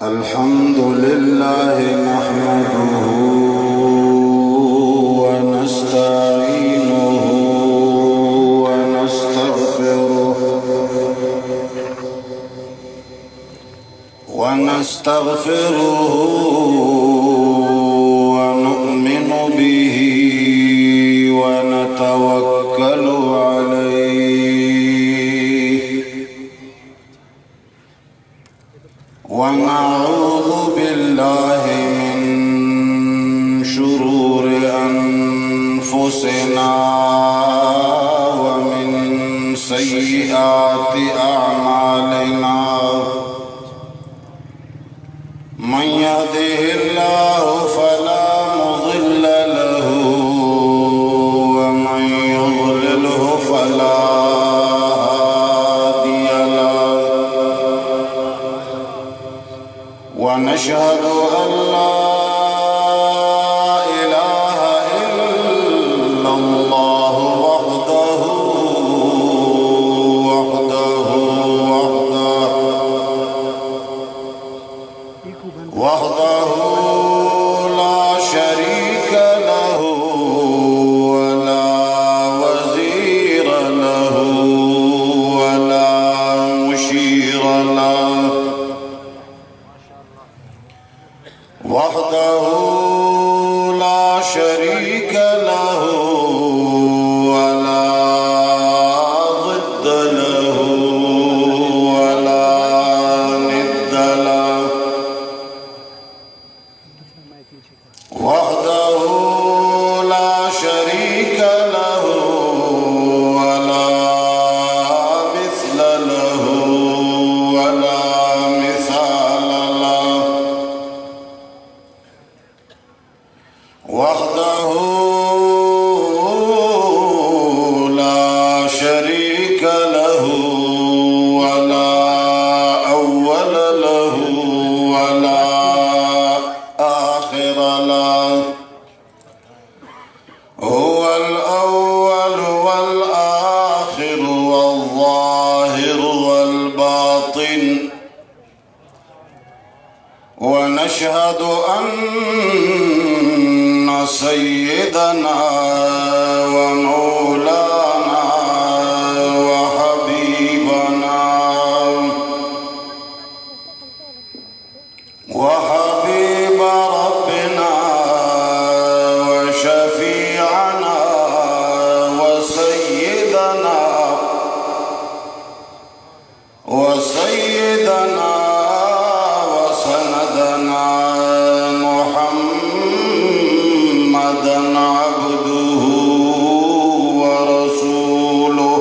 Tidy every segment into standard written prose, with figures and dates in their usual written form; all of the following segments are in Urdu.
الحمد لله نحمده ونستعينه ونستغفره ونؤمن به ونتوكل عليه ونعوذ بالله من شرور أنفسنا ومن سيئات أعمالنا من يهده الله فلا مضل له ومن يضلله فلا هادي له ونشهد أن لا إله إلا الله وحده لا شريك له ولا وزير له ولا مشير له وحده لا شريك له ولا ضد له ولا ند له وحده لا شريك له ولا مثل له ولا مثال له وحده لا شريك له ولا أول له ولا آخر له هو الأول والآخر والظاهر والباطن ونشهد أن سيدنا ومولانا وحبيبنا وحبيب ربنا وشفيعنا وسيدنا وسندنا محمدا عبده ورسوله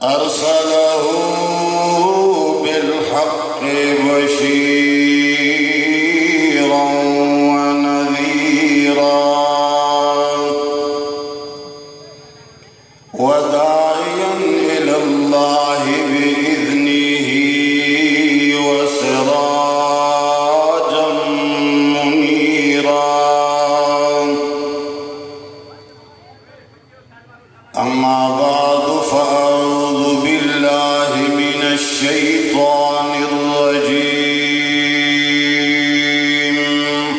أرسله بالحق بشيرا ونذيرا وداعيا إلى الله بإذنه وسراجا منيرا أما بعد فأعوذ بالله من الشيطان الرجيم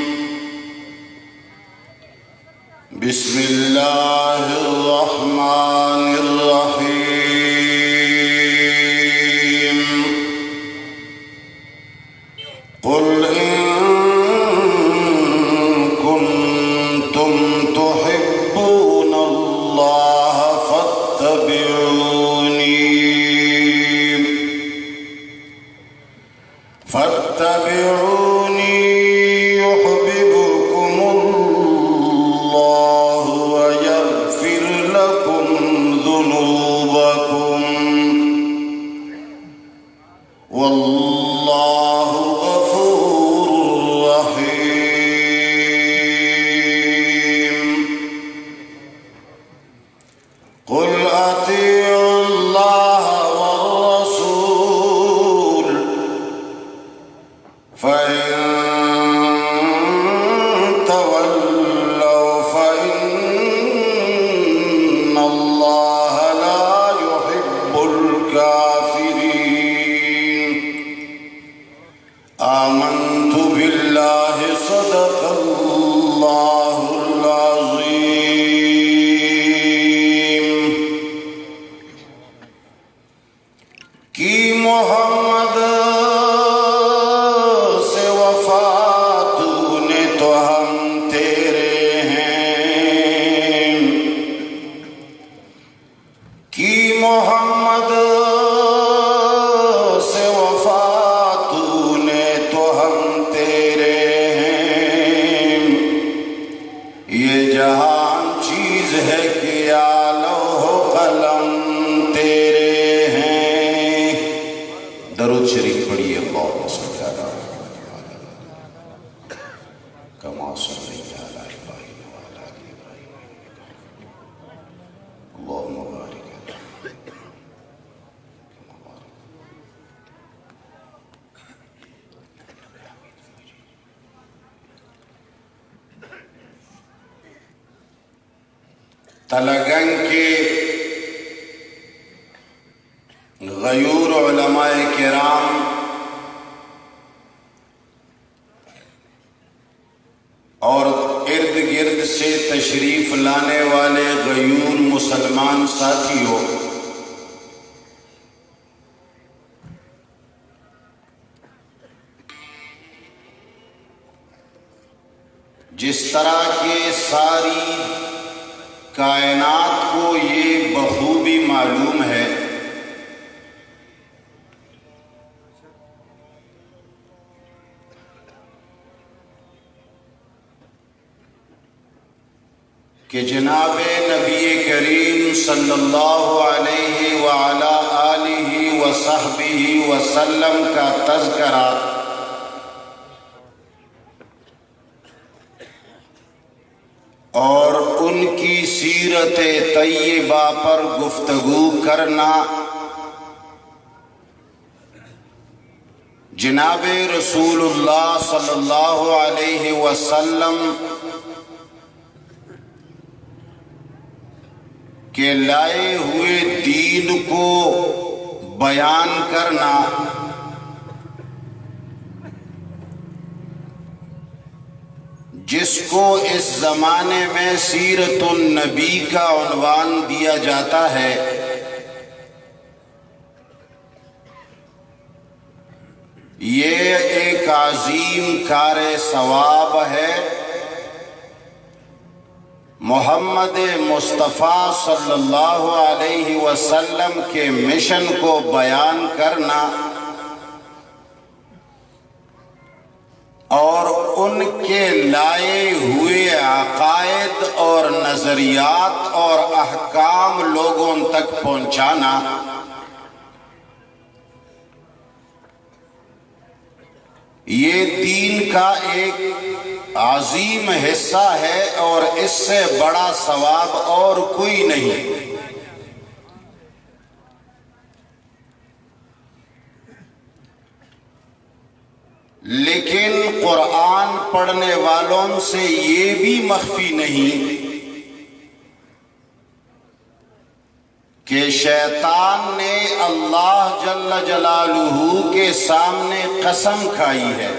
بسم الله الرحمن الرحيم قل إن كنتم تحبون الله فاتبعوني يحببكم الله ويغفر لكم ذنوبكم والله غفور رحيم قل أطيعوا الله والرسول فإن تولوا فإن الله لا يحب الكافرين محمد سے وفا تو نے تو ہم تیرے ہیں، کی محمد سے وفا تو نے تو ہم تیرے ہیں، یہ جہان چیز ہے کہ لوح و قلم تیرے ہیں۔ درود شریف پڑھیے، اللہم صلی علی کما صلیت علی ابراہیم وعلی آل ابراہیم، اللہم بارک علی کما بارکت۔ تلگنگ کے غیور علماء کرام اور ارد گرد سے تشریف لانے والے غیور مسلمان ساتھیوں، جس طرح کہ ساری کائنات کو یہ بخوبی معلوم ہے کہ جناب نبی کریم صلی اللہ علیہ وعلا آلہ وصحبہ وسلم کا تذکرہ اور ان کی سیرت طیبہ پر گفتگو کرنا جناب رسول اللہ صلی اللہ علیہ وسلم کے لائے ہوئے دین کو بیان کرنا، جس کو اس زمانے میں سیرت النبی کا عنوان دیا جاتا ہے، یہ ایک عظیم کار ثواب ہے۔ محمد مصطفیٰ صلی اللہ علیہ وسلم کے مشن کو بیان کرنا اور ان کے لائے ہوئے عقائد اور نظریات اور احکام لوگوں تک پہنچانا، یہ دین کا ایک عظیم حصہ ہے اور اس سے بڑا ثواب اور کوئی نہیں۔ لیکن قرآن پڑھنے والوں سے یہ بھی مخفی نہیں کہ شیطان نے اللہ جل جلالہ کے سامنے قسم کھائی ہے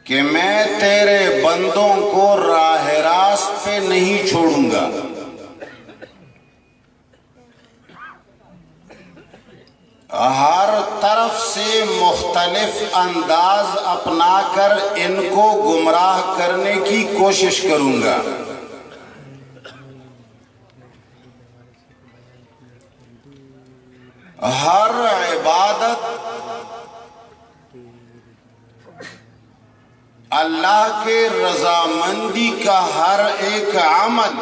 کہ میں تیرے بندوں کو راہ راست پہ نہیں چھوڑوں گا، ہر طرف سے مختلف انداز اپنا کر ان کو گمراہ کرنے کی کوشش کروں گا۔ ہر عبادت اللہ کے رضامندی کا ہر ایک عمل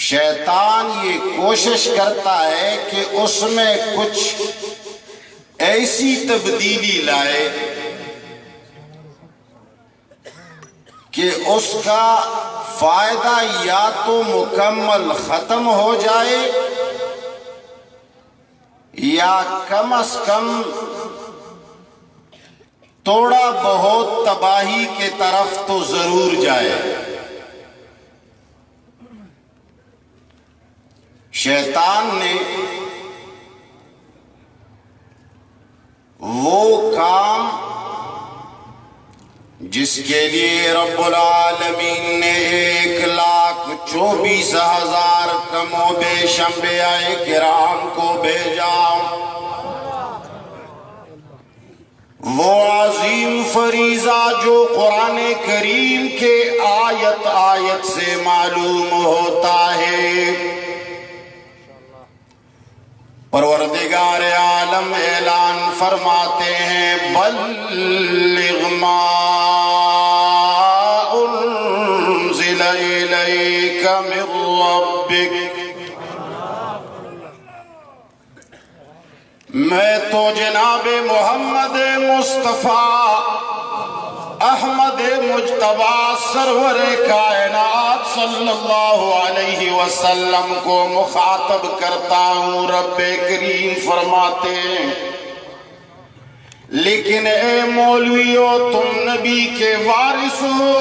شیطان یہ کوشش کرتا ہے کہ اس میں کچھ ایسی تبدیلی لائے کہ اس کا فائدہ یا تو مکمل ختم ہو جائے یا کم از کم تھوڑا بہت تباہی کے طرف تو ضرور جائے۔ شیطان نے وہ کام جس کے لیے رب العالمین نے 1,00,000 24,000 کم و بیش انبیاء کرام کو بھیجا۔ وہ عظیم فریضہ جو قرآن کریم کے آیت آیت سے معلوم ہوتا ہے، پروردگار عالم اعلان فرماتے ہیں بلغ ما انزل الیک من ربک، میں تو جناب محمد مصطفیٰ احمد مجتبیٰ سرور کائنات صلی اللہ علیہ وسلم کو مخاطب کرتا ہوں۔ رب کریم فرماتے ہیں لیکن اے مولویو، تم نبی کے وارث ہو،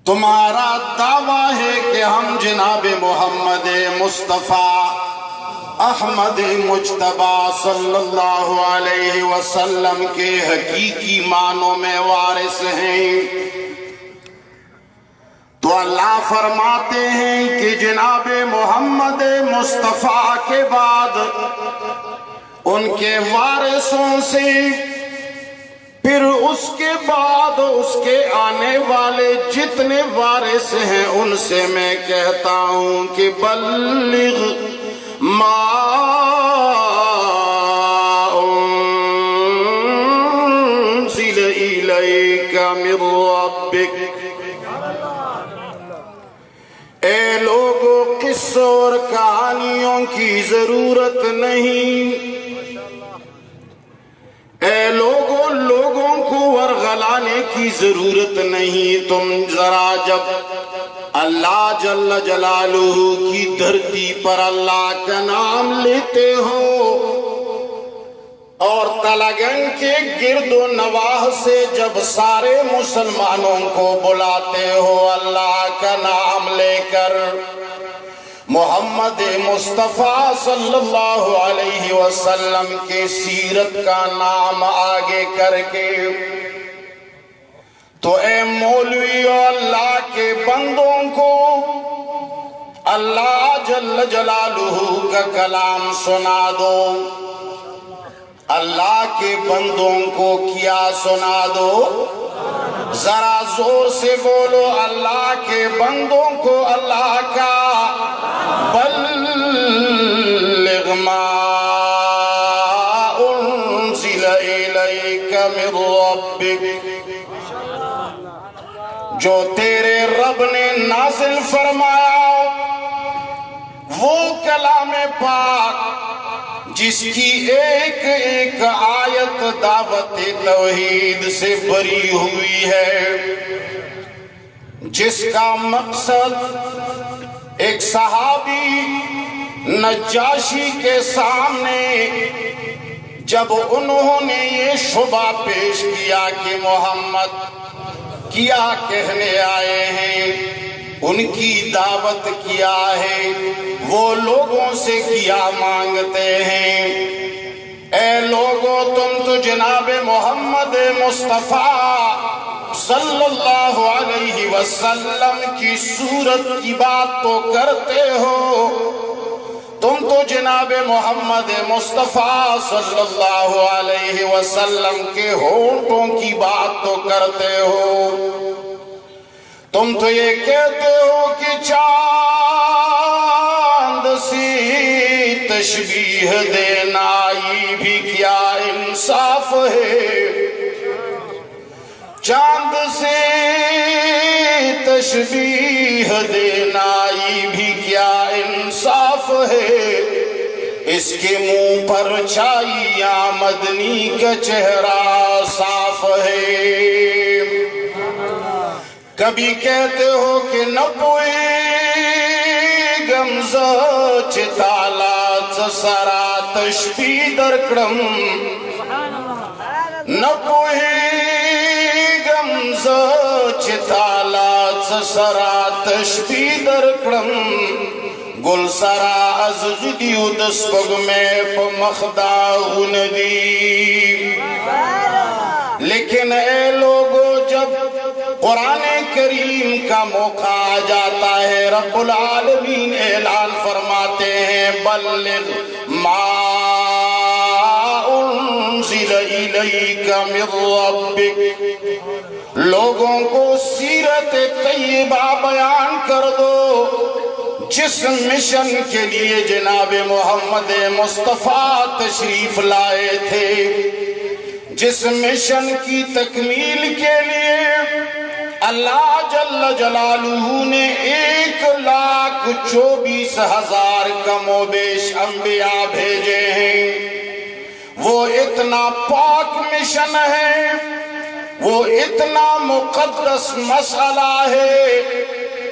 تمہارا دعویٰ ہے کہ ہم جناب محمد مصطفیٰ احمد مجتبیٰ صلی اللہ علیہ وسلم کے حقیقی معنوں میں وارث ہیں، تو اللہ فرماتے ہیں کہ جناب محمد مصطفیٰ کے بعد ان کے وارثوں سے، پھر اس کے بعد اس کے آنے والے جتنے وارث ہیں ان سے میں کہتا ہوں کہ بلغ ما انزل الیک من ربک۔ اے لوگوں، قصوں اور کہانیوں کی ضرورت نہیں، اے لوگوں کو ورغلانے کی ضرورت نہیں۔ تم ذرا جب اللہ جل جلالہ کی دھرتی پر اللہ کا نام لیتے ہو اور تلگن کے گرد و نواح سے جب سارے مسلمانوں کو بلاتے ہو اللہ کا نام لے کر، محمد مصطفیٰ صلی اللہ علیہ وسلم کے سیرت کا نام آگے کر کے، تو اے مولوی اللہ کے بندوں کو اللہ جل جلالہ کا کلام سنا دو۔ اللہ کے بندوں کو کیا سنا دو؟ ذرا زور سے بولو، اللہ کے بندوں کو اللہ کا بلغ ما انزل الیک من ربک، جو تیرے رب نے نازل فرمایا، وہ کلام پاک جس کی ایک ایک آیت دعوت توحید سے بری ہوئی ہے، جس کا مقصد ایک صحابی نجاشی کے سامنے جب انہوں نے یہ شبہ پیش کیا کہ محمد کیا کہنے آئے ہیں، ان کی دعوت کیا ہے، وہ لوگوں سے کیا مانگتے ہیں، اے لوگوں تم تو جناب محمد مصطفیٰ صلی اللہ علیہ وسلم کی صورت کی بات تو کرتے ہو، تم تو جناب محمد مصطفیٰ صلی اللہ علیہ وسلم کے ہونٹوں کی بات تو کرتے ہو، تم تو یہ کہتے ہو کہ چاند سی تشبیہ دینا یہ بھی کیا انصاف ہے، چاند سے تشبیہ دینا یہ بھی کیا انصاف ہے، اس کے منہ پر چھائیاں مدنی کا چہرہ صاف ہے۔ کبھی کہتے ہو کہ نپوئی گمزہ چتالا سرا تشبیہ درکڑم، نپوئی گمزہ چتالا سرا تشبیہ درکڑم، گل سرا از غدیو دسپگ میں پمخدا غندی۔ لیکن اے لوگو جب قرآن کریم کا موقع آ جاتا ہے، رب العالمین اعلان فرماتے ہیں بلغ ما انزل الیک من ربک، لوگوں کو سیرت طیبہ بیان کر دو جس مشن کے لیے جناب محمد مصطفیٰ تشریف لائے تھے، جس مشن کی تکمیل کے لیے اللہ جل جلالہ نے 1,24,000 کم و بیش انبیاء بھیجے ہیں۔ وہ اتنا پاک مشن ہے، وہ اتنا مقدس مسئلہ ہے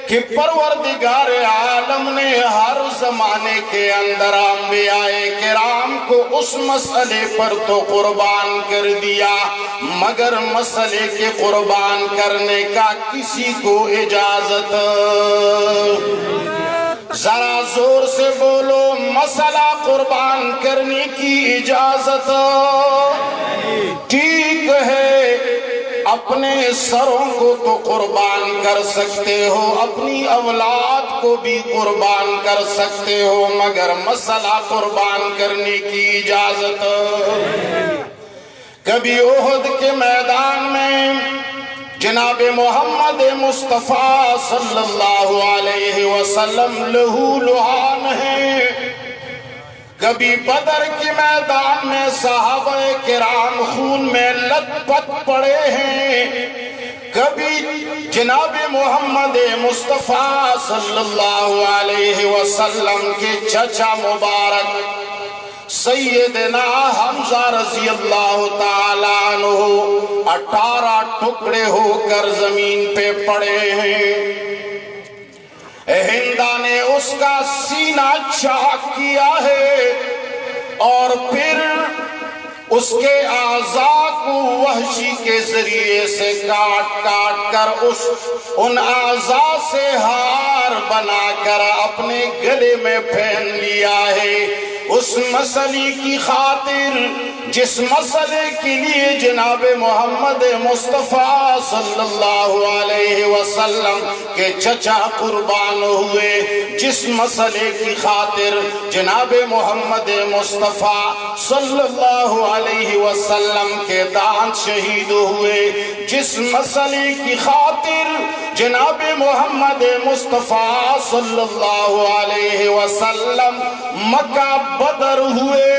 کہ پروردگار عالم نے ہر زمانے کے اندر انبیاء کرام کو اس مسئلے پر تو قربان کر دیا، مگر مسئلے کے قربان کرنے کا کسی کو اجازت، ذرا زور سے بولو، مسئلہ قربان کرنے کی اجازت ٹھیک ہے، اپنے سروں کو تو قربان کر سکتے ہو، اپنی اولاد کو بھی قربان کر سکتے ہو، مگر مسئلہ قربان کرنے کی اجازت۔ کبھی احد کے میدان میں جناب محمد مصطفیٰ صلی اللہ علیہ وسلم لہو لہان ہیں، کبھی بدر کے میدان میں صحابہ کرام خون میں لت پت پڑے ہیں، کبھی جناب محمد مصطفیٰ صلی اللہ علیہ وسلم کے چچا مبارک سیدنا حمزہ رضی اللہ تعالیٰ عنہ 18 ٹکڑے ہو کر زمین پہ پڑے ہیں، ہندہ نے اس کا سینہ چاک کیا ہے اور پھر اس کے اعضاء کو وحشی کے ذریعے سے کاٹ کاٹ کر ان اعضاء سے ہار بنا کر اپنے گلے میں پہن لیا ہے، اس مسئلے کی خاطر جس مسئلے کے لیے جناب محمد مصطفیٰ صلی اللہ علیہ وسلم کے چچا قربان ہوئے، جس مسئلے کی خاطر جناب محمد مصطفیٰ صلی اللہ علیہ وسلم کے دانت شہید ہوئے، جس مسئلے کی خاطر جناب محمد مصطفیٰ صلی اللہ علیہ وسلم مکہ بدر ہوئے،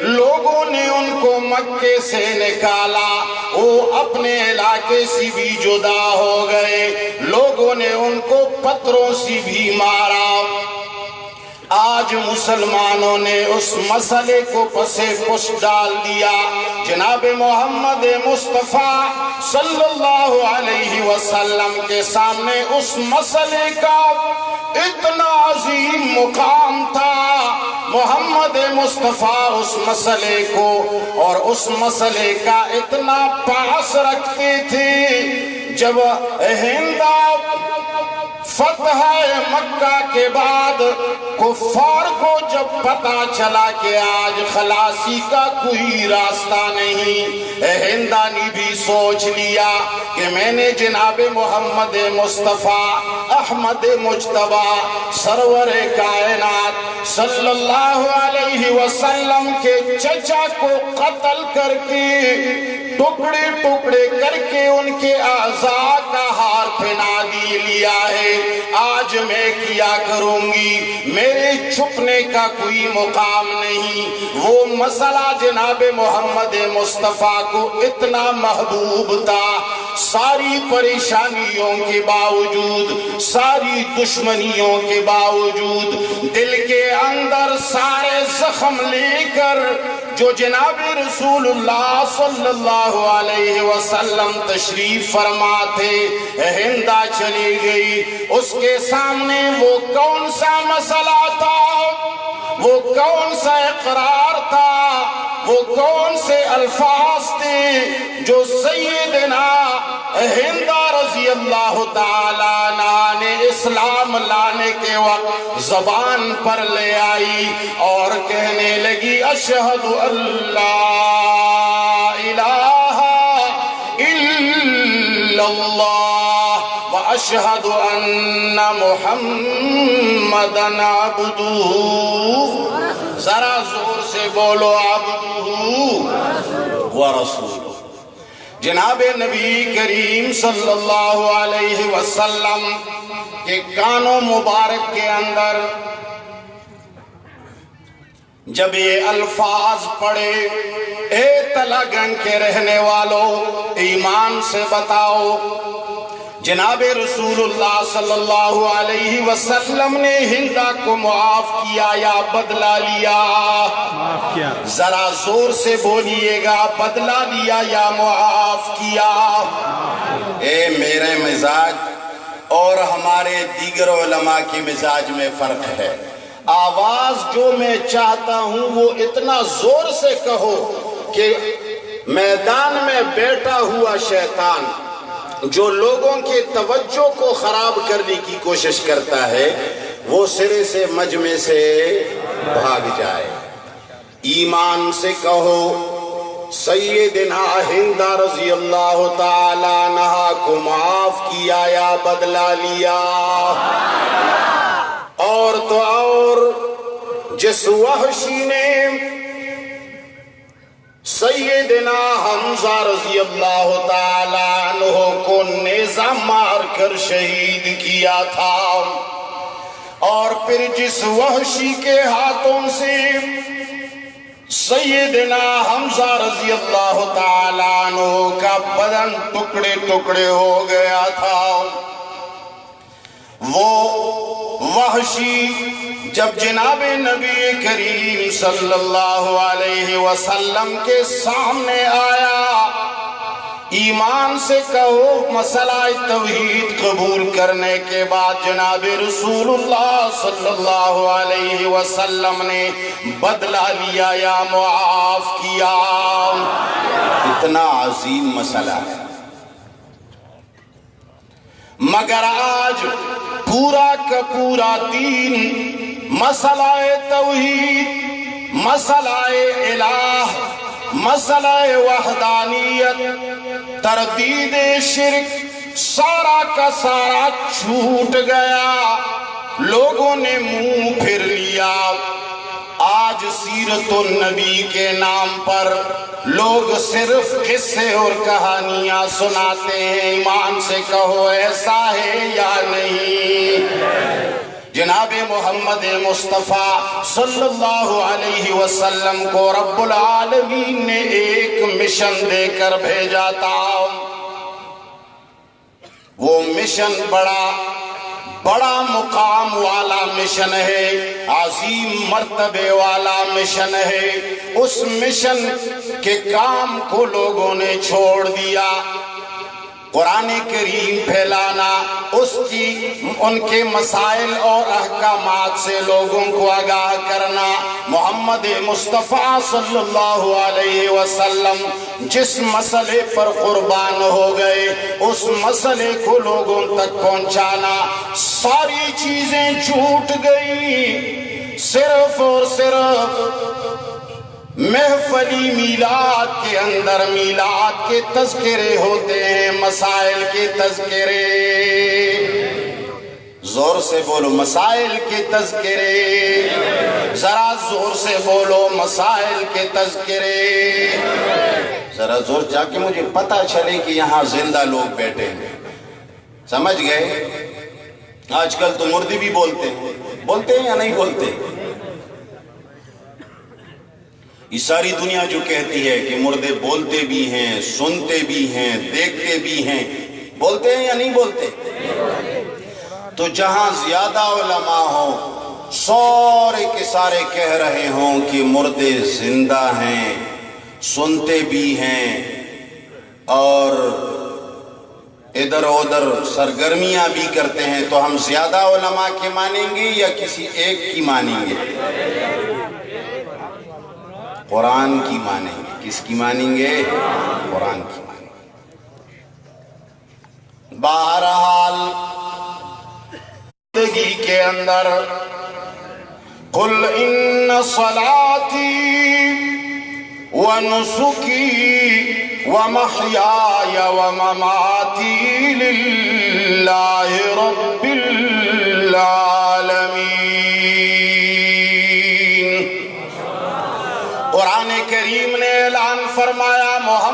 لوگوں نے ان کو مکے سے نکالا، وہ اپنے علاقے سے بھی جدا ہو گئے، لوگوں نے ان کو پتھروں سے بھی مارا۔ آج مسلمانوں نے اس مسئلے کو پسے پش ڈال دیا، جناب محمد مصطفیٰ صلی اللہ علیہ وسلم کے سامنے اس مسئلے کا اتنا عظیم مقام تھا، محمد مصطفیٰ اس مسئلے کو اور اس مسئلے کا اتنا پاس رکھتے تھے، جب ہندہ فتح مکہ کے بعد کفار کو جب پتا چلا کہ آج خلاصی کا کوئی راستہ نہیں، ہندہ نے بھی سوچ لیا کہ میں نے جناب محمد مصطفیٰ احمد مجتبیٰ سرور کائنات صلی اللہ علیہ وسلم کے چچا کو قتل کر کے ٹکڑے ٹکڑے کر کے ان کے اعضاء کا ہار پہنا دی لیا ہے، آج میں کیا کروں گی، میرے چھپنے کا کوئی مقام نہیں۔ وہ مسئلہ جناب محمد مصطفیٰ کو اتنا محبوب تھا، ساری پریشانیوں کے باوجود، ساری دشمنیوں کے باوجود، دل کے اندر سارے زخم لے کر جو جناب رسول اللہ صلی اللہ علیہ وسلم تشریف فرما تھے، ہندہ چلی گئی، اس کے سامنے وہ کون سا مسئلہ تھا، وہ کون سا اقرار تھا، وہ کون سے الفاظ تھے جو سیدنا ہندہ رضی اللہ تعالیٰ عنہ نے اسلام لانے کے وقت زبان پر لے آئی اور کہنے لگی اشہد اللہ الہ الا اللہ واشہد ان محمدن عبدہ، ذرا زور سے بولو عبدہ ورسولہ۔ جناب نبی کریم صلی اللہ علیہ وسلم کے کانوں مبارک کے اندر جب یہ الفاظ پڑھے، اے تلگنگ کے رہنے والوں ایمان سے بتاؤ، جناب رسول اللہ صلی اللہ علیہ وسلم نے ہندا کو معاف کیا یا بدلہ لیا؟ معاف کیا۔ ذرا زور سے بولیے گا، بدلہ لیا یا معاف کیا؟ اے میرے مزاج اور ہمارے دیگر علماء کے مزاج میں فرق ہے۔ آواز جو میں چاہتا ہوں وہ اتنا زور سے کہو کہ میدان میں بیٹھا ہوا شیطان جو لوگوں کے توجہ کو خراب کرنے کی کوشش کرتا ہے وہ سرے سے مجمع سے بھاگ جائے۔ ایمان سے کہو سیدنا ہندہ رضی اللہ تعالی عنہ کو معاف کیا یا بدلہ لیا؟ اور تو اور جس وحشی نے سیدنا حمزہ رضی اللہ تعالی عنہ کو نیزہ مار کر شہید کیا تھا، اور پھر جس وحشی کے ہاتھوں سے سیدنا حمزہ رضی اللہ تعالی عنہ کا بدن ٹکڑے ٹکڑے ہو گیا تھا، وہ وحشی جب جناب نبی کریم صلی اللہ علیہ وسلم کے سامنے آیا، ایمان سے کہو مسئلہ توحید قبول کرنے کے بعد جناب رسول اللہ صلی اللہ علیہ وسلم نے بدلہ لیا یا معاف کیا؟ اتنا عظیم مسئلہ ہے، مگر آج پورا کا پورا دین مسئلہ توحید، مسئلہ الہ، مسئلہ وحدانیت، تردید شرک، سارا کا سارا چھوٹ گیا، لوگوں نے منہ پھر لیا۔ آج سیرت النبی کے نام پر لوگ صرف قصے اور کہانیاں سناتے ہیں۔ ایمان سے کہو ایسا ہے یا نہیں؟ جناب محمد مصطفیٰ صلی اللہ علیہ وسلم کو رب العالمین نے ایک مشن دے کر بھیجا تھا، وہ مشن بڑا مقام والا مشن ہے، عظیم مرتبے والا مشن ہے۔ اس مشن کے کام کو لوگوں نے چھوڑ دیا، قرآن کریم پھیلانا، ان کے مسائل اور احکامات سے لوگوں کو آگاہ کرنا۔ محمد مصطفیٰ صلی اللہ علیہ وسلم جس مسئلے پر قربان ہو گئے اس مسئلے کو لوگوں تک پہنچانا، ساری چیزیں چھوٹ گئی، صرف اور صرف محفلی میلاد کے اندر میلاد کے تذکرے ہوتے ہیں، مسائل کے تذکرے، زور سے بولو مسائل کے تذکرے، ذرا زور سے بولو مسائل کے تذکرے، ذرا زور جا کے مجھے پتا چلے کہ یہاں زندہ لوگ بیٹھے ہیں، سمجھ گئے؟ آج کل تو مردے بھی بولتے ہیں یا نہیں بولتے؟ یہ ساری دنیا جو کہتی ہے کہ مردے بولتے بھی ہیں، سنتے بھی ہیں، دیکھتے بھی ہیں، بولتے ہیں یا نہیں بولتے؟ تو جہاں زیادہ علماء ہوں، سارے کے سارے کہہ رہے ہوں کہ مردے زندہ ہیں، سنتے بھی ہیں اور ادھر ادھر سرگرمیاں بھی کرتے ہیں، تو ہم زیادہ علماء کے مانیں گے یا کسی ایک کی مانیں گے؟ قرآن کی مانیں گے۔ کس کی مانیں گے؟ قرآن کی مانیں گے۔ بہرحال زندگی کے اندر قل ان صلاتی ونسکی ومحیای ومماتی للہ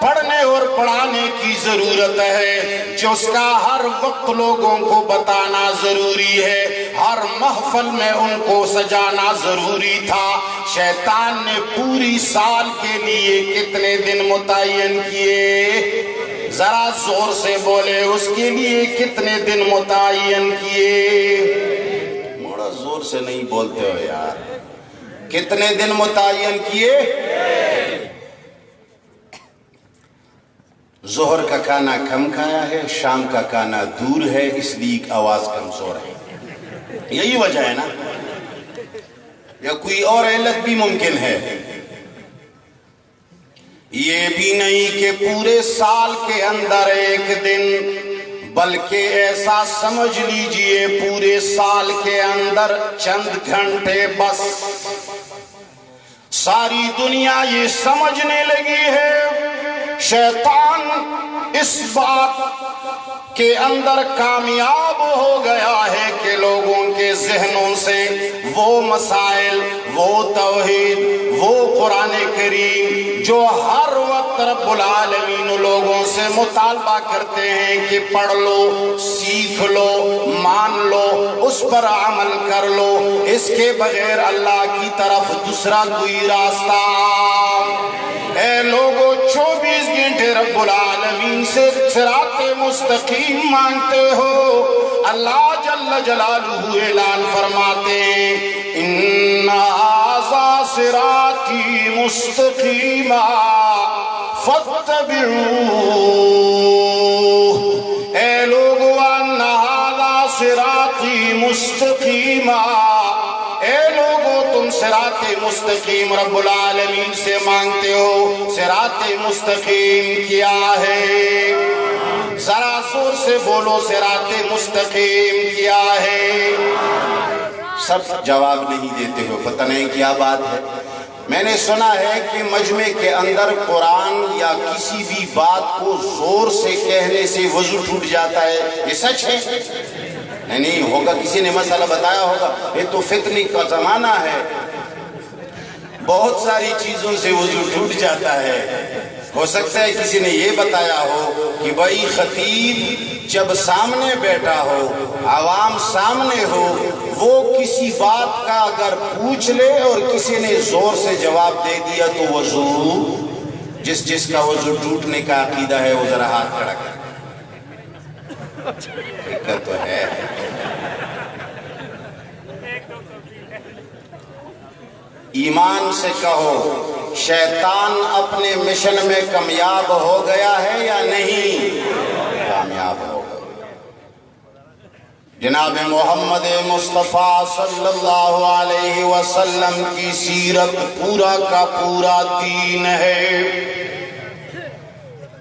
پڑھنے اور پڑھانے کی ضرورت ہے، جو اس کا ہر وقت لوگوں کو بتانا ضروری ہے، ہر محفل میں ان کو سجانا ضروری تھا۔ شیطان نے پوری سال کے لیے کتنے دن متعین کیے؟ ذرا زور سے بولے، اس کے لیے کتنے دن متعین کیے؟ موڑا زور سے نہیں بولتے ہو یار، کتنے دن متعین کیے؟ ظہر کا کھانا کم کھایا ہے، شام کا کھانا دور ہے، اس لیے آواز کمزور ہے، یہی وجہ ہے نا؟ یا کوئی اور علت بھی ممکن ہے؟ یہ بھی نہیں کہ پورے سال کے اندر ایک دن، بلکہ ایسا سمجھ لیجئے پورے سال کے اندر چند گھنٹے بس۔ ساری دنیا یہ سمجھنے لگی ہے، شیطان اس بات کے اندر کامیاب ہو گیا ہے کہ لوگوں کے ذہنوں سے وہ مسائل، وہ توحید، وہ قرآن کریم جو ہر وقت رب العالمین لوگوں سے مطالبہ کرتے ہیں کہ پڑھ لو، سیکھ لو، مان لو، اس پر عمل کر لو، اس کے بغیر اللہ کی طرف دوسرا کوئی راستہ۔ اے لوگو 24 گھنٹے رب العالمین سے صراط مستقیم مانگتے ہو، اللہ جل جلالہ اعلان فرماتے ہیں ان ھذا صراطی مستقیما فاتبعوہ۔ اے لوگو ان ھذا صراطی مستقیما، اے لوگو تم صراط مستقیم رب العالمین سے مانگتے ہو، صراط مستقیم کیا ہے؟ ذرا زور سے بولو، صراط مستقیم کیا ہے؟ سب جواب نہیں دیتے ہو، پتہ نہیں کیا بات ہے۔ میں نے سنا ہے کہ مجمع کے اندر قرآن یا کسی بھی بات کو زور سے کہنے سے وضو ٹوٹ جاتا ہے، یہ سچ ہے؟ نہیں ہوگا، کسی نے مسئلہ بتایا ہوگا، یہ تو فتنی کا زمانہ ہے، بہت ساری چیزوں سے وضو ٹوٹ جاتا ہے۔ ہو سکتا ہے کسی نے یہ بتایا ہو کہ بھائی خطیب جب سامنے بیٹھا ہو، عوام سامنے ہو، وہ کسی بات کا اگر پوچھ لے اور کسی نے زور سے جواب دے دیا تو وضو، جس کا وضو ٹوٹنے کا عقیدہ ہے وہ ذرا ہاتھ کھڑا کرے۔ دقت تو ہے۔ ایمان سے کہو، شیطان اپنے مشن میں کامیاب ہو گیا ہے یا نہیں؟ کامیاب ہو گیا۔ جناب محمد مصطفیٰ صلی اللہ علیہ وسلم کی سیرت پورا کا پورا دین ہے۔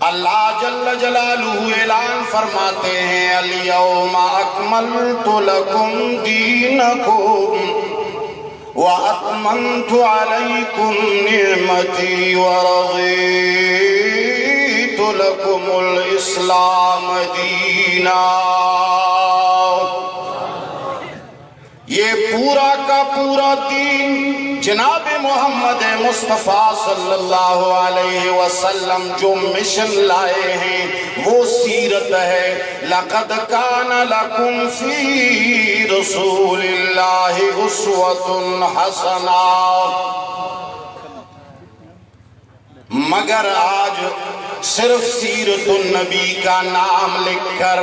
اللہ جل جلالہ اعلان فرماتے ہیں الیوم اکملت لکم دینکم وَأَتْمَمْتُ عَلَيْكُمْ نِعْمَتِي وَرَضِيتُ لَكُمُ الْإِسْلَامَ دِينًا۔ یہ پورا کا پورا دین جناب محمد مصطفیٰ صلی اللہ علیہ وسلم جو مشن لائے ہیں وہ سیرت ہے۔ لَقَدْ كَانَ لَكُمْ فِي رَسُولِ اللَّهِ أُسْوَةٌ حَسَنَةٌ۔ مگر آج صرف سیرت النبی کا نام لکھ کر،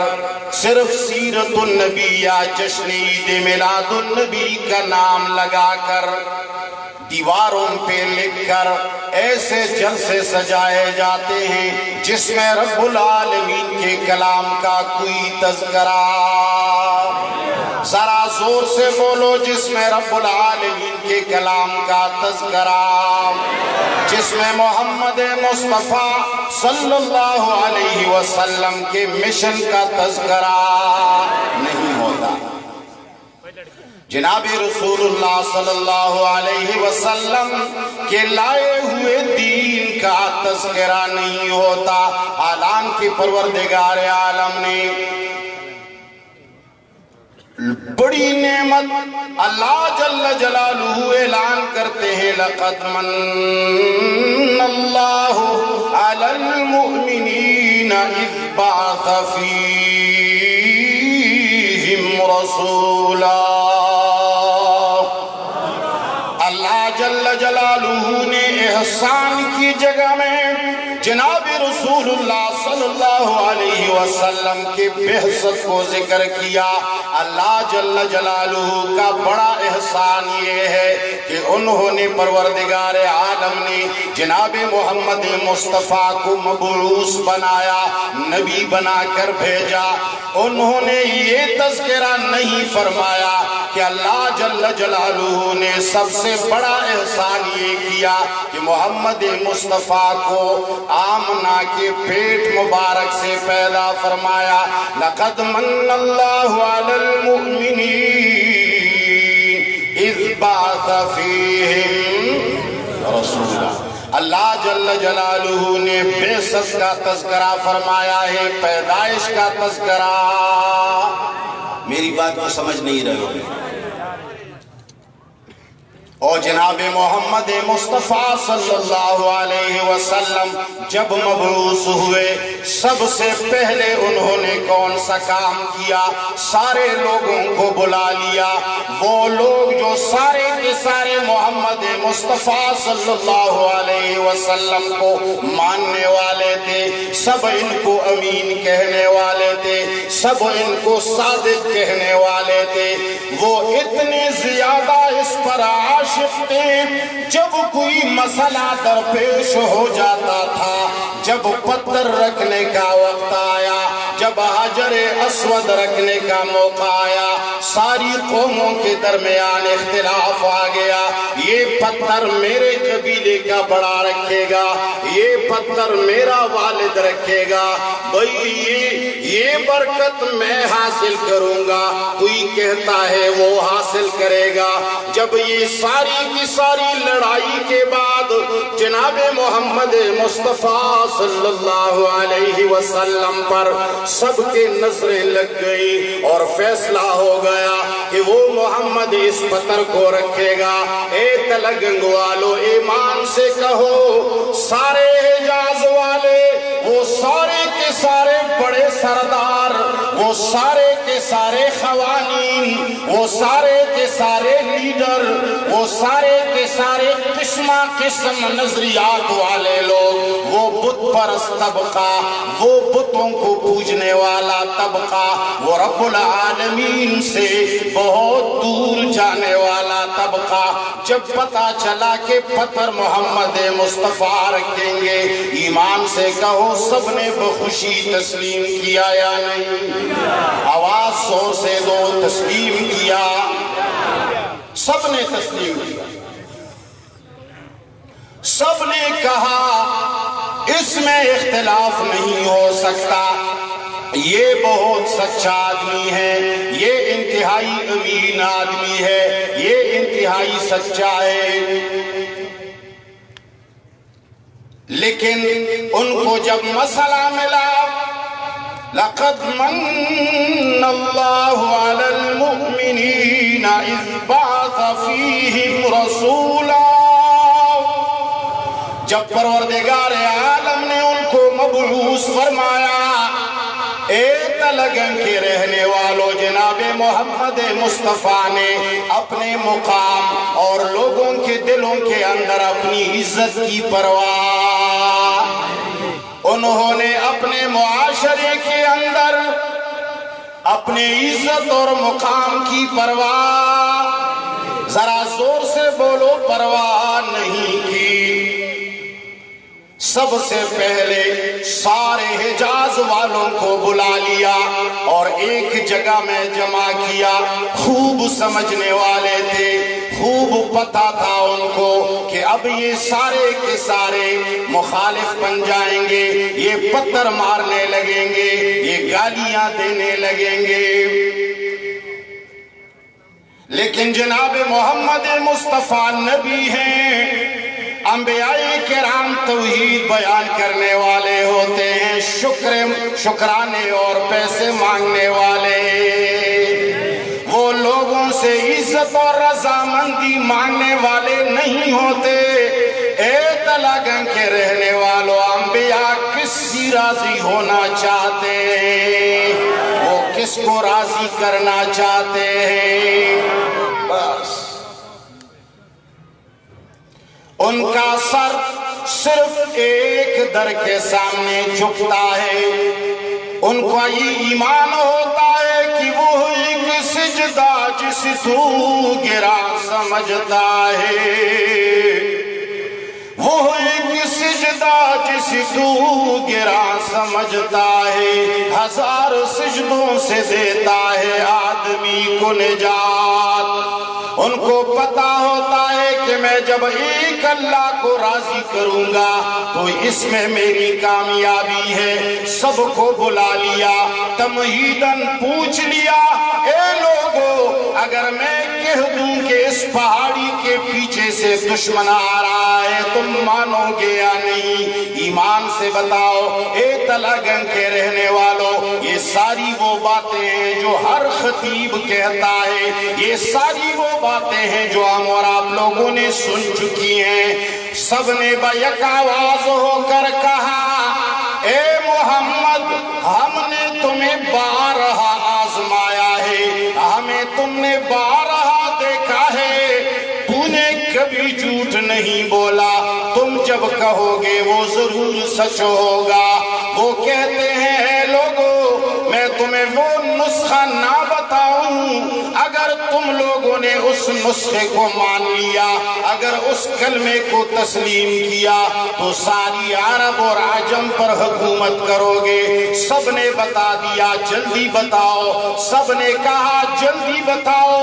صرف سیرت النبی یا جشن عید میلاد النبی کا نام لگا کر، دیواروں پہ لکھ کر ایسے جلسے سجائے جاتے ہیں جس میں رب العالمین کے کلام کا کوئی تذکرہ، ذرا زور سے بولو، جس میں رب العالمین کے کلام کا تذکرہ، جس میں محمد مصطفیٰ صلی اللہ علیہ وسلم کے مشن کا تذکرہ نہیں ہوتا۔ جناب رسول اللہ صلی اللہ علیہ وسلم کے لائے ہوئے دین کا تذکرہ نہیں ہوتا، حالانکہ پروردگار عالم نے بڑی نعمت اللہ جل جلالہ اعلان کرتے ہیں لقد من اللہ علی المؤمنین اذ بعث فیہم رسولا۔ اللہ جل جلالہ نے احسان کی جگہ میں جناب رسول اللہ صلی اللہ علیہ وسلم کے بعثت کو ذکر کیا۔ اللہ جل جلالہ کا بڑا احسان یہ ہے کہ انہوں نے پروردگار عالم نے جناب محمد مصطفیٰ کو مبعوث بنایا، نبی بنا کر بھیجا۔ انہوں نے یہ تذکرہ نہیں فرمایا کہ اللہ جل جلالہ نے سب سے بڑا احسان یہ کیا کہ محمد مصطفیٰ کو آمنہ کے پیٹ مبارک سے پیدا فرمایا۔ لقد من اللہ علی المؤمنین اذ بعث فیہم رسولا۔ اللہ جل جلالہ نے بعثت کا تذکرہ فرمایا ہے، پیدائش کا تذکرہ۔ میری بات کو سمجھ نہیں رہے ہو؟ اور جناب محمد مصطفیٰ صلی اللہ علیہ وسلم جب مبعوث ہوئے، سب سے پہلے انہوں نے کون سا کام کیا؟ سارے لوگوں کو بلا لیا۔ وہ لوگ جو سارے کے سارے محمد مصطفیٰ صلی اللہ علیہ وسلم کو ماننے والے تھے، سب ان کو امین کہنے والے تھے، سب ان کو صادق کہنے والے تھے، وہ اتنے زیادہ اس پر عاشق تھے، جب کوئی مسئلہ درپیش ہو جاتا تھا، جب پتھر رکھنے کا وقت آیا، جب حجر اسود رکھنے کا موقع آیا، ساری قوموں کے درمیان اختلاف آ گیا۔ یہ پتھر میرے قبیلے کا بڑا رکھے گا، یہ پتھر میرا والد رکھے گا، بھئی یہ برکت میں حاصل کروں گا، کوئی کہتا ہے وہ حاصل کرے گا۔ جب یہ ساری کی ساری لڑائی کے بعد جناب محمد مصطفیٰ صلی اللہ علیہ وسلم پر سب کے نظریں لگ گئی اور فیصلہ ہو گیا کہ وہ محمد اس پتھر کو رکھے گا۔ اے تلگنگ والو ایمان سے کہو، سارے حجاز والے، وہ سارے کے سارے بڑے سردار، وہ سارے کے سارے خوانین، وہ سارے کے سارے لیڈر، وہ سارے کے سارے قسمہ قسم نظریات والے لوگ، وہ بت پرست طبقہ، وہ بتوں کو پوجنے والا طبقہ، وہ رب العالمین سے بہت دور جانے والا طبقہ، جب پتہ چلا کہ پتھر محمد مصطفیٰ رکھیں گے، ایمان سے کہو سب نے بخوشی تسلیم کیا یا نہیں؟ آواز زور سے دو، تسلیم کیا؟ سب نے تسلیم کیا، سب نے کہا اس میں اختلاف نہیں ہو سکتا، یہ بہت سچا آدمی ہے، یہ انتہائی امین آدمی ہے، یہ انتہائی سچا ہے۔ لیکن ان کو جب مسئلہ ملا، لقد من اللہ علی المؤمنین اذ بعث فیہم رسولا، جب پروردگار عالم نے ان کو مبعوث فرمایا، اے تلگن کے رہنے والوں، جناب محمد مصطفیٰ نے اپنے مقام اور لوگوں کے دلوں کے اندر اپنی عزت کی پرواہ، انہوں نے اپنے معاشرے کے اندر اپنے عزت اور مقام کی پرواہ، ذرا زور سے بولو، پرواہ نہیں کی۔ سب سے پہلے سارے حجاز والوں کو بلا لیا اور ایک جگہ میں جمع کیا۔ خوب سمجھنے والے تھے، خوب پتا تھا ان کو کہ اب یہ سارے کے سارے مخالف بن جائیں گے، یہ پتھر مارنے لگیں گے، یہ گالیاں دینے لگیں گے۔ لیکن جناب محمد مصطفیٰ نبی ہیں، انبیاء کرام توحید بیان کرنے والے ہوتے ہیں، شکرانے اور پیسے مانگنے والے، وہ سے عزت اور رضامندی مانگنے والے نہیں ہوتے۔ اے تلگنگ کے رہنے والوں، انبیاء کس سے راضی ہونا چاہتے ہیں؟ وہ کس کو راضی کرنا چاہتے ہیں؟ بس ان کا سر صرف ایک در کے سامنے جھکتا ہے۔ ان کو یہ ایمان ہوتا ہے کہ وہ ایک سجدہ جس تو گرا سمجھتا ہے، وہ ایک سجدہ جس تو گرا سمجھتا ہے، ہزار سجدوں سے دیتا ہے آدمی کو نجات۔ ان کو پتا ہوتا ہے کہ میں جب ایک اللہ کو راضی کروں گا تو اس میں میری کامیابی ہے۔ سب کو بلا لیا، تمہیداً پوچھ لیا، اے لوگو اگر میں کہہ دوں کہ اس پہاڑی کے پیچھے سے دشمن آ رہا ہے تم مانو گے یا نہیں؟ ایمان سے بتاؤ اے تلگنگ کے رہنے والوں، یہ ساری وہ باتیں ہیں جو ہر خطیب کہتا ہے، یہ ساری وہ باتیں ہیں جو ہم اور آپ لوگوں نے سن چکی ہیں۔ سب نے بیک آواز ہو کر کہا، اے محمد ہم نے تمہیں بارہا آزمایا ہے، ہمیں تم نے بارہا دیکھا ہے، تو نے کبھی جھوٹ نہیں بولا، تم جب کہو گے وہ ضرور سچ ہوگا۔ وہ کہتے ہیں اے لوگو میں تمہیں وہ نسخہ نہ بتاؤں، اگر تم لوگوں نے اس نسخے کو مان لیا، اگر اس کلمے کو تسلیم کیا تو ساری عرب اور عجم پر حکومت کرو گے۔ سب نے بتا دیا جلدی بتاؤ، سب نے کہا جلدی بتاؤ۔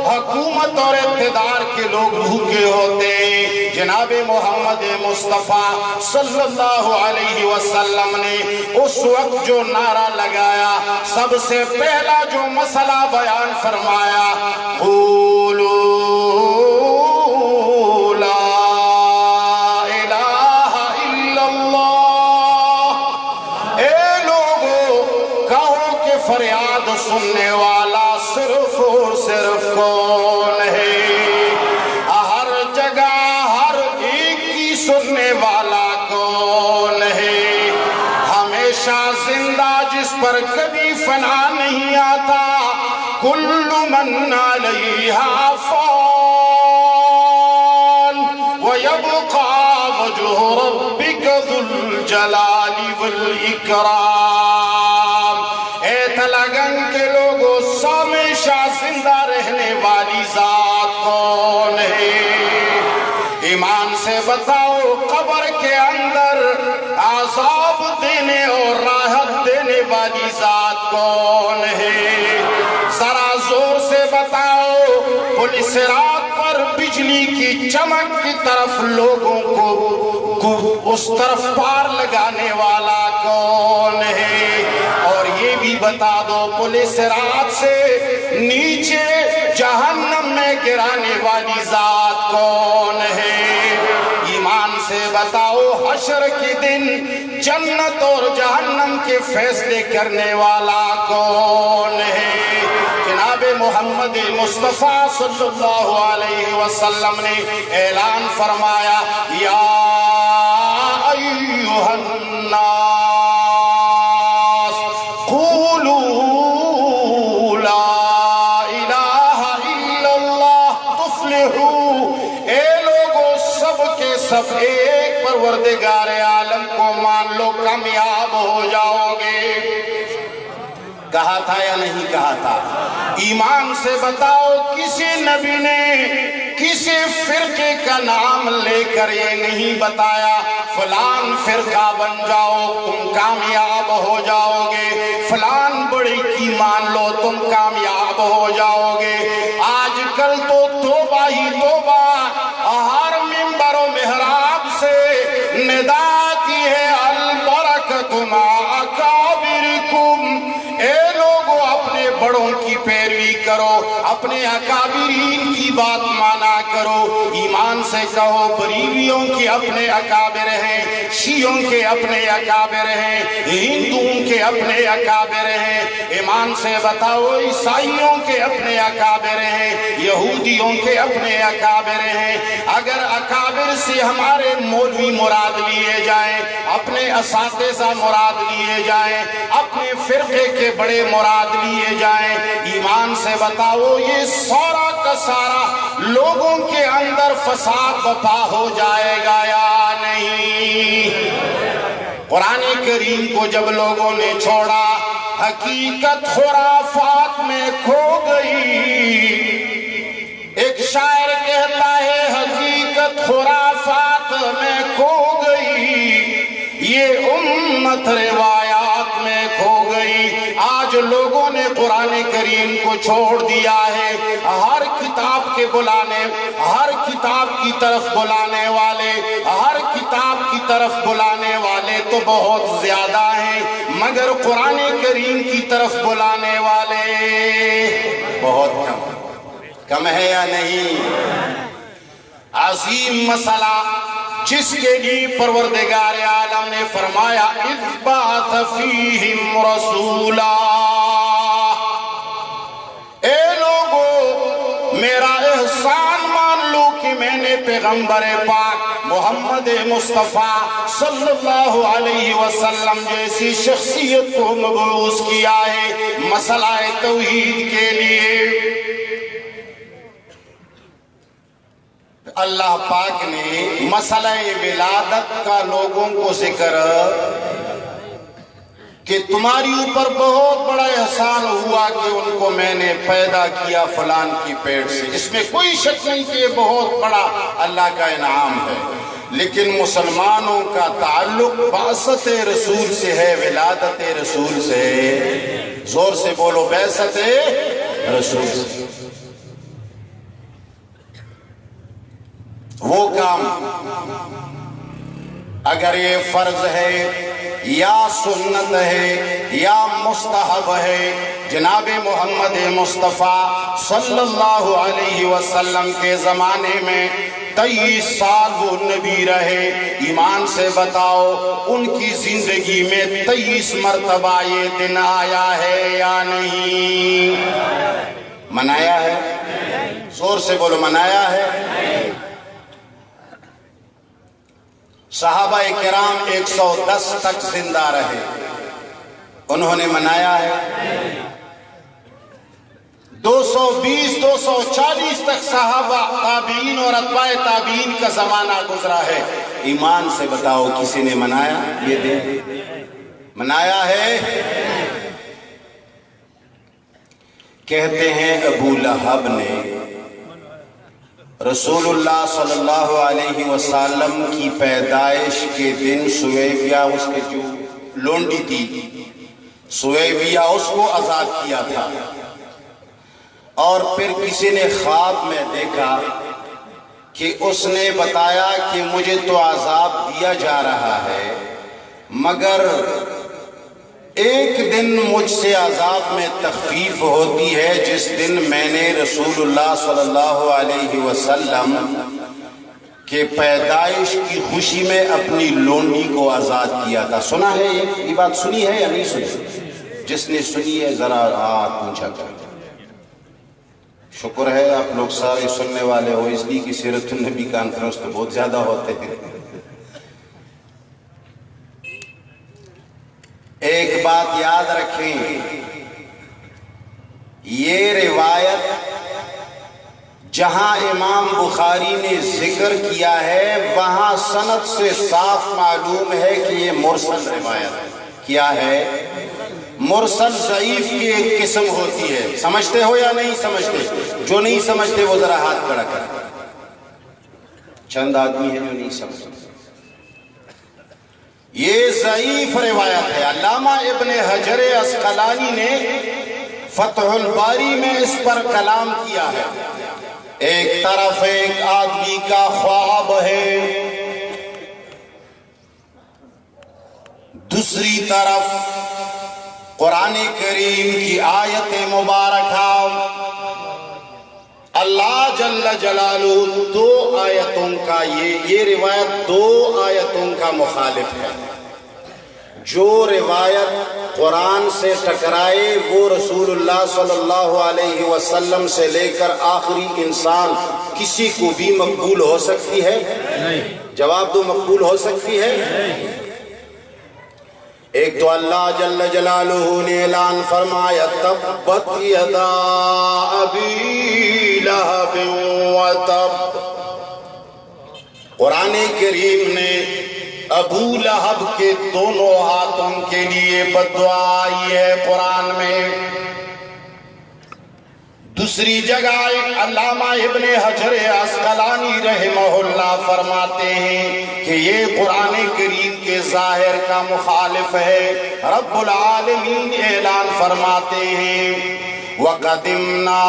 حکومت اور اقتدار کے لوگ بھوکے ہوتے ہیں۔ جناب محمد مصطفیٰ صلی اللہ علیہ وسلم نے اس وقت جو نعرہ لگایا، سب سے پہلا جو مسئلہ بیان فرمایا، قولوا لا الہ الا اللہ۔ اے لوگو کہو کہ فریاد سننے والا صرف اور صرف کون ہے؟ ہر جگہ ہر ایک کی سننے والا کون ہے؟ ہمیشہ زندہ جس پر کبھی فنا نہیں آتا، کل من علیہا فان ویبقى وجہ ربک ذو الجلال والاکرام۔ اے تلگنگ کے لوگوں، ہمیشہ زندہ رہنے والی ذات کون ہے؟ ایمان سے بتاؤ قبر کے اندر عذاب دینے اور راحت دینے والی ذات کون ہے؟ ذرا زور سے بتاؤ پولیس رات پر بجلی کی چمک کی طرف لوگوں کو اس طرف پار لگانے والا کون ہے؟ اور یہ بھی بتا دو پولیس رات سے نیچے جہنم میں گرانے والی ذات کون ہے؟ ایمان سے بتاؤ حشر کے دن جنت اور جہنم کے فیصلے کرنے والا کون ہے؟ جناب محمد مصطفیٰ صلی اللہ علیہ وسلم نے اعلان فرمایا، یا ایھا الناس قولوا لا الہ الا اللہ تفلحوا۔ اے لوگوں سب کے سب ایک پروردگار عالم کو مان لو، کامیاب ہو جاؤ گے۔ کہا تھا یا نہیں کہا تھا؟ ایمان سے بتاؤ کسی نبی نے کسی فرقے کا نام لے کر یہ نہیں بتایا فلان فرقہ بن جاؤ تم کامیاب ہو جاؤ گے، فلان بڑی کی مان لو تم کامیاب ہو جاؤ گے۔ آج کل تو توبہ ہی توبہ، ہر منبر و محراب سے ندا کی ہے البرکۃ مع اکابرکم۔ اے لوگوں اپنے بڑوں کی پیروی کرو، اپنے اکابرین کی بات مانا کرو۔ ایمان سے کہو بریلیوں کے اپنے اکابر ہیں، شیعوں کے اپنے اکابر ہیں، ہندوؤں کے اپنے اکابر ہیں۔ ایمان سے بتاؤ عیسائیوں کے اپنے اکابر ہیں، یہودیوں کے اپنے اکابر ہیں۔ اگر اکابر سے ہمارے مولوی مراد لیے جائیں، اپنے اساتذہ مراد لیے جائیں، اپنے فرقے کے بڑے مراد لیے جائیں، ایمان سے بتاؤ یہ سارا کا سارا لوگوں کے اندر فساد بپا ہو جائے گا یا نہیں؟ قرآن کریم کو جب لوگوں نے چھوڑا، حقیقت خرافات میں کھو گئی۔ ایک شاعر کہتا ہے حقیقت خرافات میں کھو گئی، یہ امت روایات میں کھو گئی۔ آج لوگوں نے قرآن کریم کو چھوڑ دیا ہے۔ ہر کتاب کے بلانے، ہر کتاب کی طرف بلانے والے، ہر کتاب کی طرف بلانے والے تو بہت زیادہ ہیں، مگر قرآن کریم کی طرف بلانے والے بہت کم ہے یا نہیں؟ عظیم مسئلہ جس کے لیے پروردگار عالم نے فرمایا اذ بعث فیہم رسولا، اے لوگو میرا احسان مان لو کہ میں نے پیغمبر پاک محمد مصطفیٰ صلی اللہ علیہ وسلم جیسی شخصیت کو مبعوث کیا ہے مسئلہ توحید کے لیے۔ اللہ پاک نے مسئلہ ولادت کا لوگوں کو ذکر کہ تمہاری اوپر بہت بڑا احسان ہوا کہ ان کو میں نے پیدا کیا فلان کی پیٹ سے، اس میں کوئی شک نہیں کہ یہ بہت بڑا اللہ کا انعام ہے، لیکن مسلمانوں کا تعلق بعثت رسول سے ہے، ولادت رسول سے ہے۔ زور سے بولو، بعثت رسول سے۔ وہ کام اگر یہ فرض ہے یا سنت ہے یا مستحب ہے، جناب محمد مصطفیٰ صلی اللہ علیہ وسلم کے زمانے میں 23 سال وہ نبی رہے۔ ایمان سے بتاؤ ان کی زندگی میں 23 مرتبہ یہ دن آیا ہے یا نہیں؟ منایا ہے؟ زور سے بولو، منایا ہے؟ صحابہ کرام 110 تک زندہ رہے، انہوں نے منایا ہے۔ 220 240 تک صحابہ تابعین اور اتباع تابعین کا زمانہ گزرا ہے۔ ایمان سے بتاؤ کسی نے منایا یہ دن؟ منایا ہے؟ کہتے ہیں ابو لہب نے رسول اللہ صلی اللہ علیہ وسلم کی پیدائش کے دن سویبیہ، اس کے جو لونڈی تھی سویبیہ، اس کو آزاد کیا تھا، اور پھر کسی نے خواب میں دیکھا کہ اس نے بتایا کہ مجھے تو عذاب دیا جا رہا ہے، مگر ایک دن مجھ سے عذاب میں تخفیف ہوتی ہے جس دن میں نے رسول اللہ صلی اللہ علیہ وسلم کے پیدائش کی خوشی میں اپنی لونڈی کو آزاد کیا تھا۔ سنا ہے یہ بات؟ سنی ہے یا نہیں سنی؟ جس نے سنی ہے ذرا ہاتھ اونچا کر۔ شکر ہے آپ لوگ سارے سننے والے ہو، اس لیے کہ سیرت النبی کانفرنس تو بہت زیادہ ہوتے ہیں۔ ایک بات یاد رکھیں، یہ روایت جہاں امام بخاری نے ذکر کیا ہے وہاں سند سے صاف معلوم ہے کہ یہ مرسل روایت ہے۔ کیا ہے؟ مرسل ضعیف کی ایک قسم ہوتی ہے۔ سمجھتے ہو یا نہیں سمجھتے؟ جو نہیں سمجھتے وہ ذرا ہاتھ کھڑا کریں۔ چند آدمی ہیں جو نہیں سمجھتے۔ یہ ضعیف روایت ہے۔ علامہ ابن حجر عسقلانی نے فتح الباری میں اس پر کلام کیا ہے۔ ایک طرف ایک آدمی کا خواب ہے، دوسری طرف قرآن کریم کی آیت مبارکہ۔ اللہ جل جلالہ دو آیتوں کا یہ روایت دو آیتوں کا مخالف ہے. جو روایت قرآن سے ٹکرائے وہ رسول اللہ صلی اللہ علیہ وسلم سے لے کر آخری انسان کسی کو بھی مقبول ہو سکتی ہے؟ نہیں. جواب دو، مقبول ہو سکتی ہے؟ نہیں. ایک تو اللہ جل جلالہ نے اعلان فرمایا تبت یدا ابی لہب وتب. قرآن کریم نے ابو لہب کے دونوں ہاتھوں کے لیے بد دعا آئی ہے قرآن میں. دوسری جگہ علامہ ابن حجر عسقلانی رحمہ اللہ فرماتے ہیں کہ یہ قرآن کریم کے ظاہر کا مخالف ہے. رب العالمین اعلان فرماتے ہیں وَقَدِمْنَا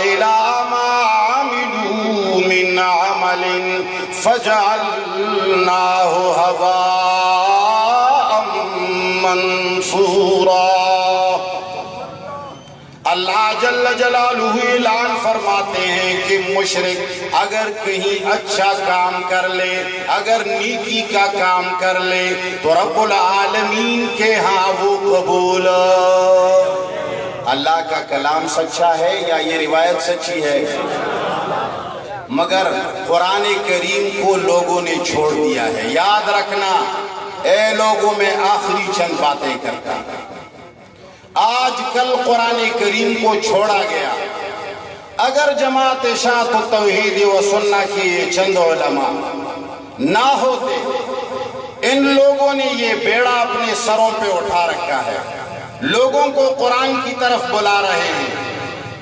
إِلَىٰ مَا عَمِلُوا مِنْ عَمَلٍ فَجَعَلْنَاهُ هَبَاءً مَنْثُورًا. اللہ جل جلالہ اعلان فرماتے ہیں کہ مشرک اگر کہیں اچھا کام کر لے، اگر نیکی کا کام کر لے تو رب العالمین کے ہاں وہ قبول. اللہ کا کلام سچا ہے یا یہ روایت سچی ہے؟ مگر قرآن کریم کو لوگوں نے چھوڑ دیا ہے. یاد رکھنا اے لوگوں، میں آخری چند باتیں کرتا ہوں. آج کل قرآن کریم کو چھوڑا گیا. اگر جماعت اشاعت و توحید و سنہ کی یہ چند علماء نہ ہوتے، ان لوگوں نے یہ بیڑا اپنے سروں پہ اٹھا رکھا ہے. لوگوں کو قرآن کی طرف بلا رہے ہیں،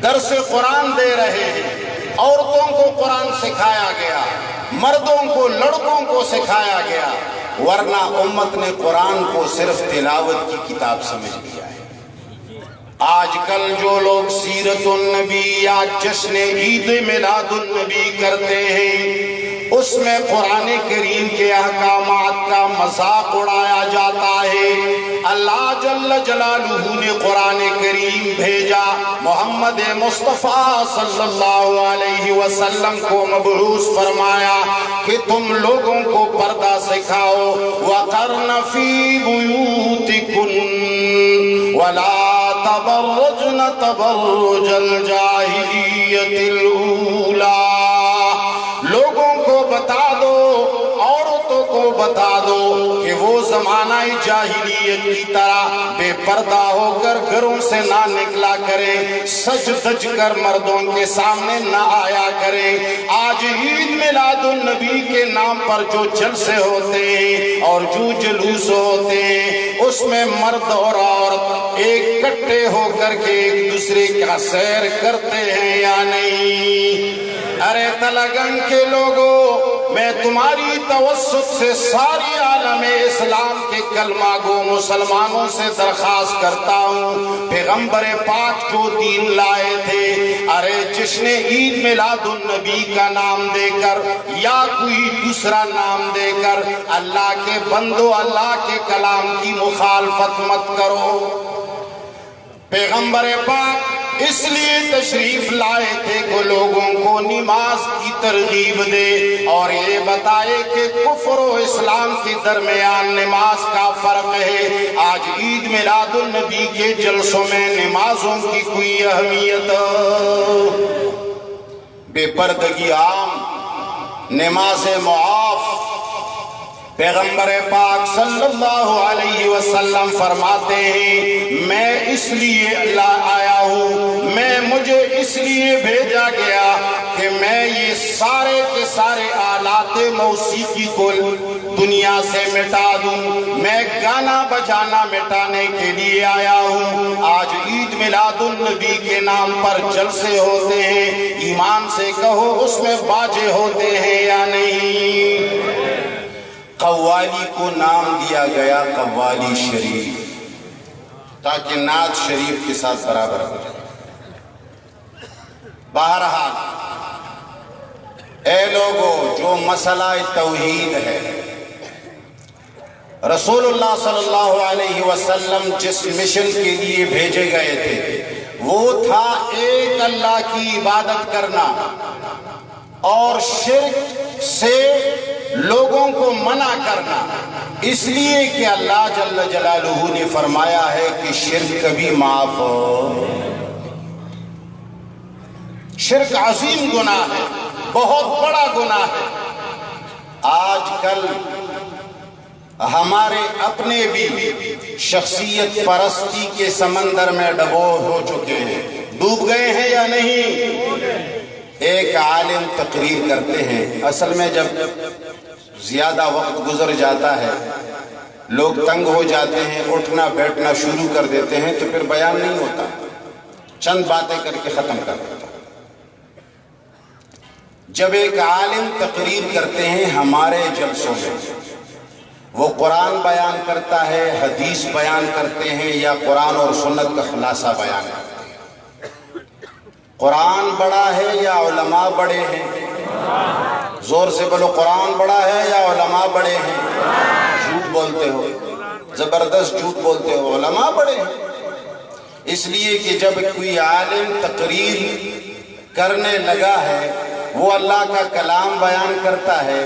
درس قرآن دے رہے ہیں، عورتوں کو قرآن سکھایا گیا، مردوں کو لڑکوں کو سکھایا گیا، ورنہ امت نے قرآن کو صرف تلاوت کی کتاب سمجھ لیا ہے. آج کل جو لوگ سیرت النبی یا جشن عید میلاد النبی کرتے ہیں اس میں قرآن کریم کے احکامات کا مذاق اڑایا جاتا ہے. اللہ جل جلالہ نے قرآن کریم بھیجا، محمد مصطفیٰ صلی اللہ علیہ وسلم کو مبعوث فرمایا کہ تم لوگوں کو پردہ سکھاؤ. وَقَرْنَ فِي بُيُوتِكُنَّ وَلَا تَبَرَّجْنَ تَبَرُّجَ الْجَاهِلِيَّةِ الْأُولَىٰ. لوگوں کو بتا دو، عورتوں کو بتا دو کہ وہ زمانہ جاہلیت کی طرح بے پردہ ہو کر گھروں سے نہ نکلا کرے، سج دج کر مردوں کے سامنے نہ آیا کرے. آج عید میلاد النبی کے نام پر جو جلسے ہوتے ہیں اور جو جلوس ہوتے ہیں اس میں مرد اور عورت ایک کٹھے ہو کر کے ایک دوسرے کا سیر کرتے ہیں یا نہیں؟ ارے تلگن کے لوگوں، میں تمہاری توسط سے ساری عالم اسلام کے کلمہ گو مسلمانوں سے درخواست کرتا ہوں، پیغمبر پاک جو دین لائے تھے، ارے جشن عید میلاد النبی کا نام دے کر یا کوئی دوسرا نام دے کر اللہ کے بندو اللہ کے کلام کی مخالفت مت کرو. پیغمبر پاک اس لیے تشریف لائے تھے کہ لوگوں کو نماز کی ترغیب دے اور یہ بتائے کہ کفر و اسلام کے درمیان نماز کا فرق ہے. آج عید میلاد النبی کے جلسوں میں نمازوں کی کوئی اہمیت، بے پردگی عام، نماز معاف. پیغمبر پاک صلی اللہ علیہ وسلم فرماتے ہیں میں اس لیے آیا ہوں، مجھے اس لیے بھیجا گیا کہ میں یہ سارے کے سارے آلات موسیقی کو دنیا سے مٹا دوں. میں گانا بجانا مٹانے کے لیے آیا ہوں. آج عید میلاد النبی کے نام پر جلسے ہوتے ہیں، ایمان سے کہو اس میں باجے ہوتے ہیں یا نہیں؟ قوالی کو نام دیا گیا قوالی شریف تاکہ نعت شریف کے ساتھ برابر ہو جائے. بہرحال اے لوگو، جو مسئلہ توحید ہے، رسول اللہ صلی اللہ علیہ وسلم جس مشن کے لیے بھیجے گئے تھے وہ تھا ایک اللہ کی عبادت کرنا اور شرک سے لوگوں کو منع کرنا، اس لیے کہ اللہ جل جلالہ نے فرمایا ہے کہ شرک کبھی معاف ہو۔ شرک عظیم گناہ ہے، بہت بڑا گناہ ہے۔ آج کل ہمارے اپنے بھی شخصیت پرستی کے سمندر میں ڈبو ہو چکے ہیں، ڈوب گئے ہیں یا نہیں؟ ایک عالم تقریر کرتے ہیں، اصل میں جب زیادہ وقت گزر جاتا ہے لوگ تنگ ہو جاتے ہیں، اٹھنا بیٹھنا شروع کر دیتے ہیں، تو پھر بیان نہیں ہوتا، چند باتیں کر کے ختم کر دیتا۔ جب ایک عالم تقریر کرتے ہیں ہمارے جلسوں میں، وہ قرآن بیان کرتا ہے، حدیث بیان کرتے ہیں، یا قرآن اور سنت کا خلاصہ بیان کرتے ہیں۔ قرآن بڑا ہے یا علماء بڑے ہیں؟ زور سے بولو، قرآن بڑا ہے یا علماء بڑے ہیں؟ جھوٹ بولتے ہو، زبردست جھوٹ بولتے ہو، علماء بڑے ہیں۔ اس لیے کہ جب کوئی عالم تقریر کرنے لگا ہے، وہ اللہ کا کلام بیان کرتا ہے،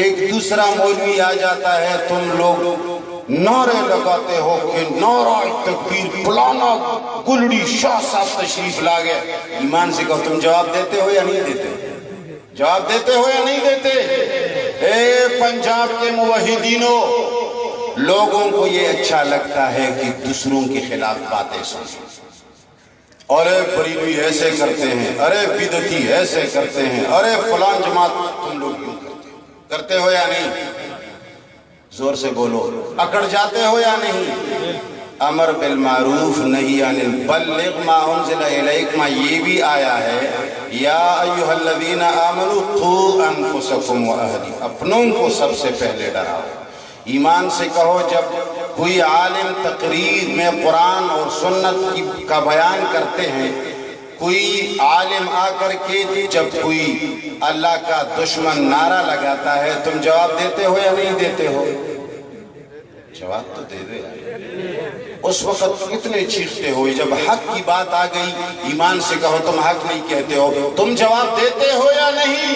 ایک دوسرا مولوی آ جاتا ہے، تم لوگ نعرے لگاتے ہو کہ نعرہ تکبیر، فلانا گلڑی شاہ صاحب تشریف لا گئے۔ ایمان سے کہو، تم جواب دیتے ہو یا نہیں دیتے؟ جواب دیتے ہو یا نہیں دیتے؟ اے پنجاب کے موحدینوں، لوگوں کو یہ اچھا لگتا ہے کہ دوسروں کے خلاف باتیں سنیں، ارے بریلوی ایسے کرتے ہیں، ارے بدعتی ایسے کرتے ہیں، ارے فلان جماعت، تم لوگ یوں کرتے ہو یا نہیں؟ زور سے بولو، اکڑ جاتے ہو یا نہیں؟ امر بالمعروف نہی عن بلغ ما انزل الیک، ما یہ بھی آیا ہے یا ایھا الذین آمنوا قوا انفسکم واہلیکم، اپنوں کو سب سے پہلے ڈراؤ۔ ایمان سے کہو، جب کوئی عالم تقریر میں قرآن اور سنت کا بیان کرتے ہیں، کوئی عالم آ کر کے جب کوئی اللہ کا دشمن نعرہ لگاتا ہے، تم جواب دیتے ہو یا نہیں دیتے ہو؟ جواب تو دے دے۔ اس وقت کتنے چیختے ہو، جب حق کی بات آ گئی، ایمان سے کہو تم حق نہیں کہتے ہو، تم جواب دیتے ہو یا نہیں؟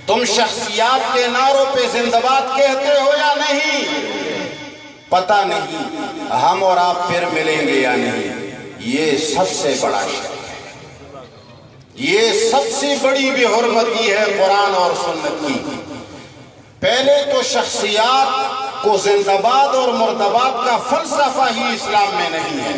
تم شخصیات کے نعروں پہ زندہ باد کہتے ہو یا نہیں؟ پتہ نہیں ہم اور آپ پھر ملیں گے یا نہیں۔ یہ سب سے بڑا شرک ہے، یہ سب سے بڑی بے حرمتی ہے قرآن اور سنت کی۔ پہلے تو شخصیات کو زندہ باد اور مردباد کا فلسفہ ہی اسلام میں نہیں ہے۔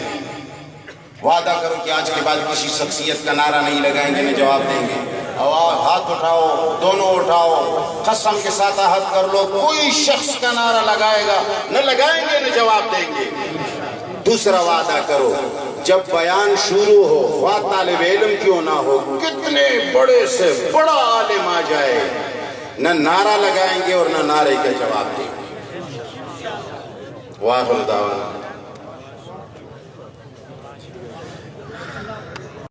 وعدہ کرو کہ آج کے بعد کسی شخصیت کا نعرہ نہیں لگائیں گے، نہ جواب دیں گے۔ ہاتھ اٹھاؤ، دونوں اٹھاؤ، قسم کے ساتھ عہد کر لو، کوئی شخص کا نعرہ لگائے گا نہ لگائیں گے، نہ جواب دیں گے۔ دوسرا وعدہ کرو، جب بیان شروع ہو، خواہ طالب علم کیوں نہ ہو، کتنے بڑے سے بڑا عالم آ جائے، نہ نعرہ لگائیں گے اور نہ نعرے کا جواب دیں گے۔ واخر دعوانا